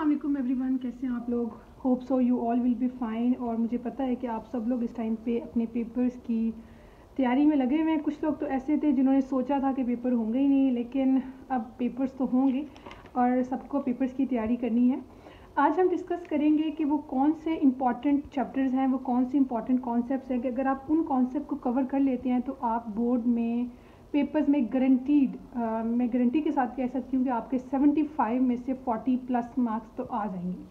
अस्सलाम वालेकुम एवरीवन, कैसे हैं आप लोग। Hope so you all will be fine. और मुझे पता है कि आप सब लोग इस टाइम पे अपने पेपर्स की तैयारी में लगे हुए हैं। कुछ लोग तो ऐसे थे जिन्होंने सोचा था कि पेपर होंगे ही नहीं, लेकिन अब पेपर्स तो होंगे और सबको पेपर्स की तैयारी करनी है। आज हम डिस्कस करेंगे कि वो कौन से इंपॉर्टेंट चैप्टर्स हैं, वो कौन से इंपॉर्टेंट कॉन्सेप्ट्स हैं कि अगर आप उन कॉन्सेप्ट को कवर कर लेते हैं तो आप बोर्ड में पेपर्स में गारंटीड, मैं गारंटी के साथ कह सकती हूँ कि आपके 75 में से 40 प्लस मार्क्स तो आ जाएंगे।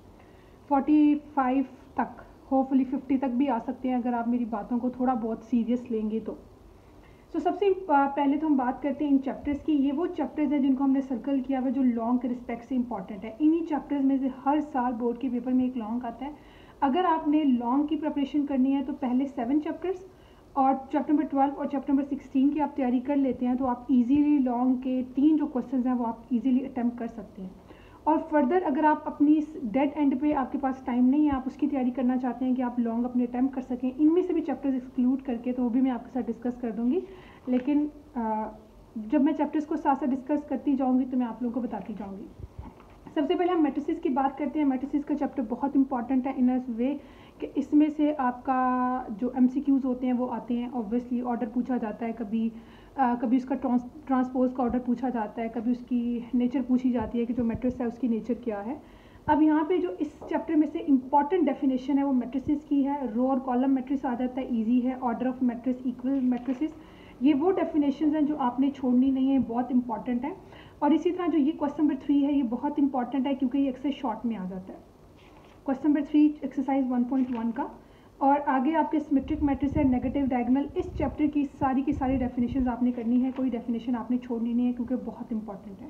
45 तक, होपफुली 50 तक भी आ सकते हैं अगर आप मेरी बातों को थोड़ा बहुत सीरियस लेंगे तो। सबसे पहले तो हम बात करते हैं इन चैप्टर्स की। ये वो चैप्टर्स हैं जिनको हमने सर्कल किया हुआ जो लॉन्ग के रिस्पेक्ट से इंपॉर्टेंट है। इन्हीं चैप्टर्स में से हर साल बोर्ड के पेपर में एक लॉन्ग आता है। अगर आपने लॉन्ग की प्रिपरेशन करनी है तो पहले 7 चैप्टर्स और चैप्टर नंबर 12 और चैप्टर नंबर 16 की आप तैयारी कर लेते हैं तो आप इजीली लॉन्ग के 3 जो क्वेश्चंस हैं वो आप इजीली अटेम्प्ट कर सकते हैं। और फर्दर अगर आप अपनी डेड एंड पे आपके पास टाइम नहीं है, आप उसकी तैयारी करना चाहते हैं कि आप लॉन्ग अपने अटेम्प्ट कर सकें, इनमें से भी चैप्टर्स एक्सक्लूड करके, तो वो भी मैं आपके साथ डिस्कस कर दूँगी। लेकिन जब मैं चैप्टर्स को साथ साथ डिस्कस करती जाऊँगी तो मैं आप लोगों को बताती जाऊँगी। सबसे पहले हम मैट्रिसेस की बात करते हैं। मैट्रिसेस का चैप्टर बहुत इंपॉर्टेंट है इन अ वे कि इसमें से आपका जो MCQs होते हैं वो आते हैं। ऑब्वियसली ऑर्डर पूछा जाता है, कभी उसका ट्रांसपोज का ऑर्डर पूछा जाता है, कभी उसकी नेचर पूछी जाती है कि जो मैट्रिक्स है उसकी नेचर क्या है। अब यहाँ पे जो इस चैप्टर में से इंपॉर्टेंट डेफिनेशन है वो मैट्रिसेस की है। रो और कॉलम मैट्रिक्स आ जाता है, ईजी है। Order of matrix, equal matrices, ये वो डेफिनेशन हैं जो आपने छोड़नी नहीं है, बहुत इंपॉर्टेंट है। और इसी तरह जो ये क्वेश्चन नंबर 3 है ये बहुत इंपॉर्टेंट है क्योंकि ये अक्सर शॉर्ट में आ जाता है। क्वेश्चन नंबर 3 एक्सरसाइज 1.1 का। और आगे आपके सिमेट्रिक मैट्रिक्स है, नेगेटिव डायगोनल। इस चैप्टर की सारी डेफिनेशंस आपने करनी है, कोई डेफिनेशन आपने छोड़नी नहीं है क्योंकि बहुत इंपॉर्टेंट है।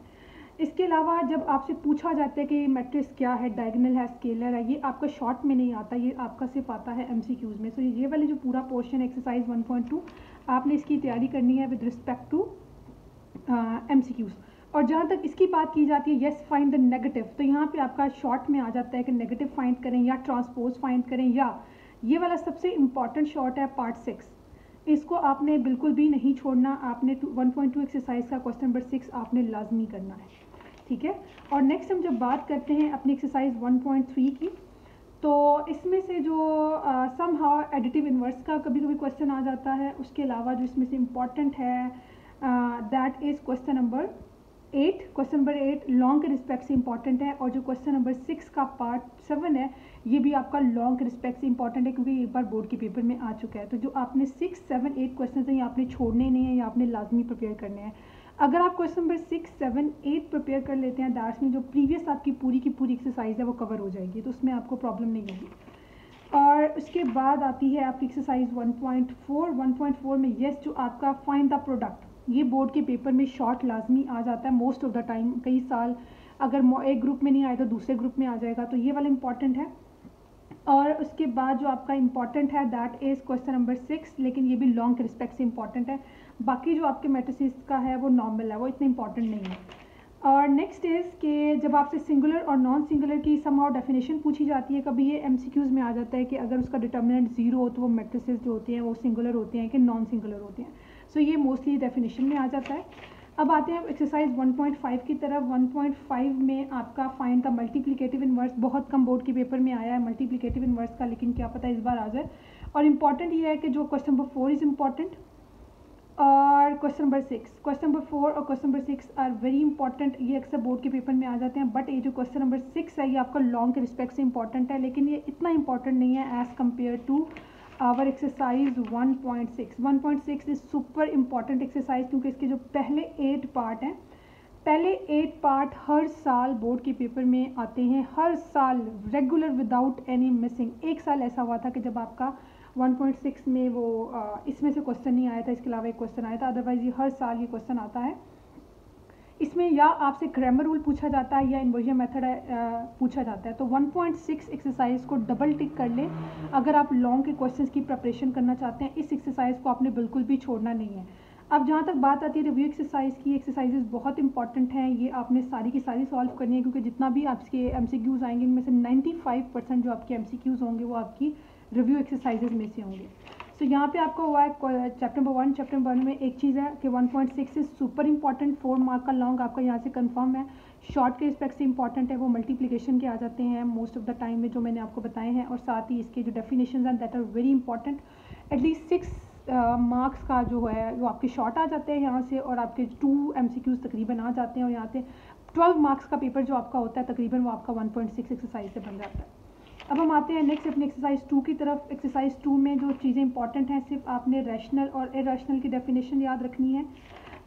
इसके अलावा जब आपसे पूछा जाता है कि मैट्रिक्स क्या है, डायगोनल है, स्केलर है, ये आपका शॉर्ट में नहीं आता, ये आपका सिर्फ आता है MCQs में। सो ये वाले जो पूरा पोर्शन एक्सरसाइज 1.2 आपने इसकी तैयारी करनी है विद रिस्पेक्ट टू MCQs। और जहाँ तक इसकी बात की जाती है, येस फाइंड द नेगेटिव, तो यहाँ पे आपका शॉर्ट में आ जाता है कि नेगेटिव फाइंड करें या ट्रांसपोज फाइंड करें, या ये वाला सबसे इंपॉर्टेंट शॉर्ट है पार्ट 6। इसको आपने बिल्कुल भी नहीं छोड़ना। आपने 1.2 एक्सरसाइज का क्वेश्चन नंबर 6 आपने लाजमी करना है, ठीक है। और नेक्स्ट हम जब बात करते हैं अपनी एक्सरसाइज 1.3 की, तो इसमें से जो सम हाउ एडिटिव इन्वर्स का कभी कभी क्वेश्चन आ जाता है। उसके अलावा जो इसमें से इम्पॉर्टेंट है that is question number 8। Question number 8 long के रिस्पेक्ट से इंपॉर्टेंट है। और जो क्वेश्चन नंबर 6 का पार्ट 7 है ये भी आपका लॉन्ग के रिस्पेक्ट से इंपॉर्टेंट है क्योंकि एक बार बोर्ड के पेपर में आ चुका है। तो जो आपने 6, 7, 8 क्वेश्चन हैं ये आपने छोड़ने नहीं है, ये आपने लाजमी प्रिपेयर करने हैं। अगर आप क्वेश्चन नंबर 6, 7, 8 प्रिपेयर कर लेते हैं, दैट्स मीन जो प्रीवियस आपकी पूरी की पूरी एक्सरसाइज है वो कवर हो जाएगी, तो उसमें आपको प्रॉब्लम नहीं होगी। और उसके बाद आती है आपकी एक्सरसाइज 1.4। 1.4 में येस जो आपका फाइंड द प्रोडक्ट, ये बोर्ड के पेपर में शॉर्ट लाजमी आ जाता है मोस्ट ऑफ द टाइम। कई साल अगर एक ग्रुप में नहीं आया तो दूसरे ग्रुप में आ जाएगा, तो ये वाला इंपॉर्टेंट है। और उसके बाद जो आपका इंपॉर्टेंट है दैट इज़ क्वेश्चन नंबर 6, लेकिन ये भी लॉन्ग के रिस्पेक्ट से इंपॉर्टेंट है। बाकी जो आपके मैट्रिसेस का है वो नॉर्मल है, वो इतना इंपॉर्टेंट नहीं है। और नेक्स्ट इज़ कि जब आपसे सिंगुलर और नॉन सिंगुलर की समहाउ डेफिनेशन पूछी जाती है, कभी ये MCQs में आ जाता है कि अगर उसका डिटर्मिनेंट 0 हो तो वो मैट्रिसेस जो होते हैं वो सिंगुलर होते हैं कि नॉन सिंगुलर होते हैं। सो ये मोस्टली डेफिनेशन में आ जाता है। अब आते हैं एक्सरसाइज 1.5 की तरफ। 1.5 में आपका फाइंड द मल्टीप्लिकेटिव इन्वर्स, बहुत कम बोर्ड के पेपर में आया है मल्टीप्लिकेटिव इन्वर्स का, लेकिन क्या पता इस बार आ जाए। और इम्पॉर्टेंट ये है कि जो क्वेश्चन नंबर 4 इज़ इम्पॉर्टेंट और क्वेश्चन नंबर 6, क्वेश्चन नंबर 4 और question number 6 are very important. ये अक्सर बोर्ड के पेपर में आ जाते हैं, बट ये जो क्वेश्चन नंबर 6 है ये आपका लॉन्ग के रिस्पेक्ट से इंपॉर्टेंट है, लेकिन ये इतना इंपॉर्टेंट नहीं है as compare to our exercise 1.6। 1.6 is super important exercise क्योंकि इसके जो पहले 8 पार्ट हैं, पहले 8 पार्ट हर साल बोर्ड के पेपर में आते हैं, हर साल रेगुलर विदाउट एनी मिसिंग। एक साल ऐसा हुआ था कि जब आपका 1.6 में वो इसमें से क्वेश्चन नहीं आया था, इसके अलावा एक क्वेश्चन आया था, अदरवाइज ये हर साल ये क्वेश्चन आता है। इसमें या आपसे ग्रामर रूल पूछा जाता है या इन्वर्जन मेथड पूछा जाता है। तो 1.6 एक्सरसाइज को डबल टिक कर लें अगर आप लॉन्ग के क्वेश्चंस की प्रिपरेशन करना चाहते हैं। इस एक्सरसाइज को आपने बिल्कुल भी छोड़ना नहीं है। अब जहाँ तक बात आती है रिव्यू एक्सरसाइज की, एक्सरसाइजेज बहुत इंपॉर्टेंट हैं, ये आपने सारी की सारी सॉल्व करनी है क्योंकि जितना भी आपके MCQs आएंगे इनमें से 95% जो आपके MCQs होंगे वो आपकी रिव्यू एक्सरसाइजेज में से होंगे। सो यहाँ पे आपका हुआ है चैप्टर नंबर 1 में एक चीज़ है कि 1.6 इज सुपर इंपॉर्टेंट, 4 मार्क का लॉन्ग आपका यहाँ से कंफर्म है शॉर्ट के रिस्पेक्ट से इंपॉर्टेंट है, वो मल्टीप्लिकेशन के आ जाते हैं मोस्ट ऑफ द टाइम में जो मैंने आपको बताए हैं, और साथ ही इसके जो डेफिनेशन हैं that are very important. At least 6 marks का जो है वो आपके शॉर्ट आ जाते हैं यहाँ से, और आपके 2 MCQs तकरीबन आ जाते हैं, और यहाँ से 12 मार्क्स का पेपर जो आपका होता है तकरीबन वो आपका 1.6 एक्सरसाइज से बन जाता है। अब हम आते हैं नेक्स्ट अपनी एक्सरसाइज 2 की तरफ। एक्सरसाइज 2 में जो चीज़ें इंपॉर्टेंट हैं, सिर्फ आपने रैशनल और इरेशनल की डेफिनेशन याद रखनी है,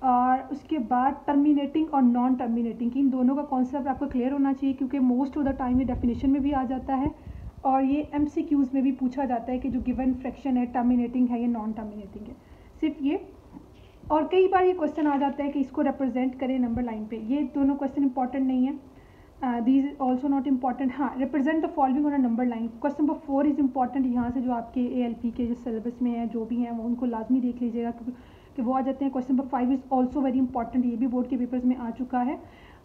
और उसके बाद टर्मिनेटिंग और नॉन टर्मिनेटिंग की, इन दोनों का कॉन्सेप्ट आपको क्लियर होना चाहिए, क्योंकि मोस्ट ऑफ द टाइम ये डेफिनेशन में भी आ जाता है और ये MCQs में भी पूछा जाता है कि जो गिवन फ्रैक्शन है टर्मिनेटिंग है या नॉन टर्मिनेटिंग है, सिर्फ ये। और कई बार ये क्वेश्चन आ जाता है कि इसको रिप्रेजेंट करें नंबर लाइन पे, ये दोनों क्वेश्चन इंपॉर्टेंट नहीं है, these is also not important. हाँ, represent the following on a number line, question number 4 is important. यहाँ से जो आपके ALP के जो सिलेबस में है जो भी हैं वो उनको लाजमी देख लीजिएगा कि वो आ जाते हैं। Question number 5 is also very important, ये भी बोर्ड के पेपर्स में आ चुका है।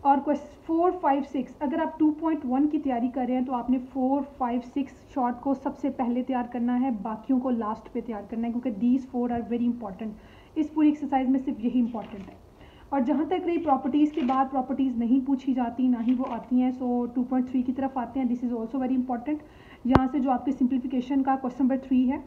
और क्वेश्चन 4, 5, 6, अगर आप 2.1 की तैयारी कर रहे हैं तो आपने 4, 5, 6 शॉर्ट को सबसे पहले तैयार करना है, बाकियों को लास्ट पे तैयार करना है, क्योंकि दीज 4 आर वेरी इंपॉर्टेंट। इस पूरी एक्सरसाइज में सिर्फ यही इंपॉर्टेंट है। और जहाँ तक रही प्रॉपर्टीज़ के बाद, प्रॉपर्टीज़ नहीं पूछी जाती, ना ही वो आती हैं, सो 2.3 की तरफ आते हैं। This is also very important. यहाँ से जो आपके सिंप्लीफिकेशन का क्वेश्चन नंबर 3 है,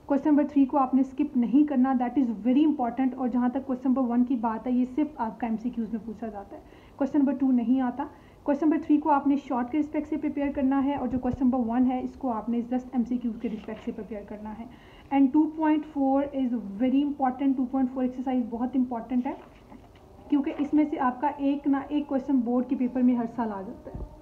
क्वेश्चन नंबर 3 को आपने स्किप नहीं करना, दैट इज़ वेरी इंपॉर्टेंट। और जहाँ तक क्वेश्चन नंबर 1 की बात है, ये सिर्फ आपका MCQs में पूछा जाता है, क्वेश्चन नंबर 2 नहीं आता। क्वेश्चन नंबर 3 को आपने शॉर्ट के रिस्पेक्ट से प्रिपेयर करना है, और जो क्वेश्चन नंबर 1 है इसको आपने जस्ट MCQs के रिस्पेक्ट से प्रिपेयर करना है। And 2.4 is very important. 2.4 exercise बहुत इंपॉर्टेंट है, क्योंकि इसमें से आपका एक ना एक क्वेश्चन बोर्ड के पेपर में हर साल आ जाता है।